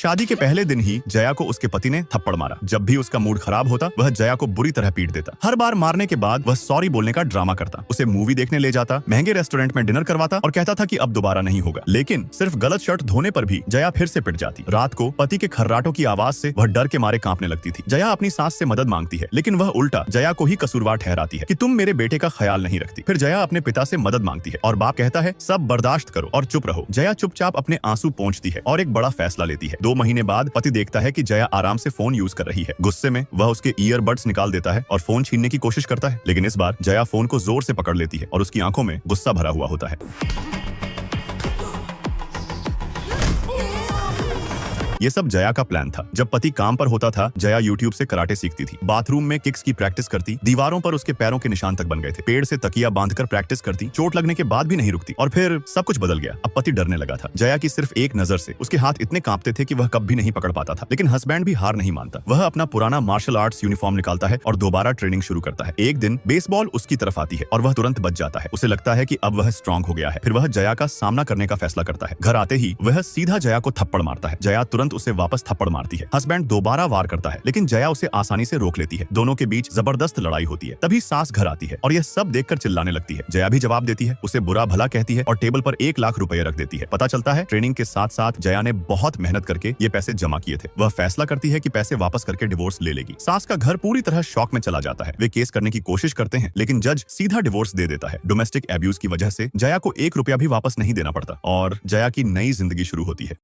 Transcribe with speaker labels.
Speaker 1: शादी के पहले दिन ही जया को उसके पति ने थप्पड़ मारा। जब भी उसका मूड खराब होता वह जया को बुरी तरह पीट देता। हर बार मारने के बाद वह सॉरी बोलने का ड्रामा करता, उसे मूवी देखने ले जाता, महंगे रेस्टोरेंट में डिनर करवाता और कहता था कि अब दोबारा नहीं होगा। लेकिन सिर्फ गलत शर्ट धोने पर भी जया फिर से पिट जाती। रात को पति के खर्राटों की आवाज से वह डर के मारे कांपने लगती थी। जया अपनी सास से मदद मांगती है, लेकिन वह उल्टा जया को ही कसूरवार ठहराती है कि तुम मेरे बेटे का ख्याल नहीं रखती। फिर जया अपने पिता से मदद मांगती है और बाप कहता है सब बर्दाश्त करो और चुप रहो। जया चुपचाप अपने आंसू पोंछती है और एक बड़ा फैसला लेती है। 2 महीने बाद पति देखता है कि जया आराम से फोन यूज कर रही है। गुस्से में वह उसके ईयरबड्स निकाल देता है और फोन छीनने की कोशिश करता है, लेकिन इस बार जया फोन को जोर से पकड़ लेती है और उसकी आंखों में गुस्सा भरा हुआ होता है। ये सब जया का प्लान था। जब पति काम पर होता था, जया यूट्यूब से कराटे सीखती थी। बाथरूम में किक्स की प्रैक्टिस करती, दीवारों पर उसके पैरों के निशान तक बन गए थे। पेड़ से तकिया बांधकर प्रैक्टिस करती, चोट लगने के बाद भी नहीं रुकती। और फिर सब कुछ बदल गया। अब पति डरने लगा था। जया की सिर्फ एक नजर से उसके हाथ इतने कांपते थे कि वह कभी नहीं पकड़ पाता था। लेकिन हस्बैंड भी हार नहीं मानता। वह अपना पुराना मार्शल आर्ट्स यूनिफॉर्म निकालता है और दोबारा ट्रेनिंग शुरू करता है। एक दिन बेसबॉल उसकी तरफ आती है और वह तुरंत बच जाता है। उसे लगता है कि अब वह स्ट्रांग हो गया है। फिर वह जया का सामना करने का फैसला करता है। घर आते ही वह सीधा जया को थप्पड़ मारता है। जया तुरंत उसे वापस थप्पड़ मारती है। हस्बैंड दोबारा वार करता है, लेकिन जया उसे आसानी से रोक लेती है। दोनों के बीच जबरदस्त लड़ाई होती है। तभी सास घर आती है और यह सब देखकर चिल्लाने लगती है। जया भी जवाब देती है, उसे बुरा भला कहती है और टेबल पर 1 लाख रुपए रख देती है। पता चलता है ट्रेनिंग के साथ साथ जया ने बहुत मेहनत करके ये पैसे जमा किए थे। वह फैसला करती है कि पैसे वापस करके डिवोर्स ले लेगी। सास का घर पूरी तरह शॉक में चला जाता है। वे केस करने की कोशिश करते हैं, लेकिन जज सीधा डिवोर्स दे देता है। डोमेस्टिक एब्यूज की वजह से जया को 1 रुपया भी वापस नहीं देना पड़ता और जया की नई जिंदगी शुरू होती है।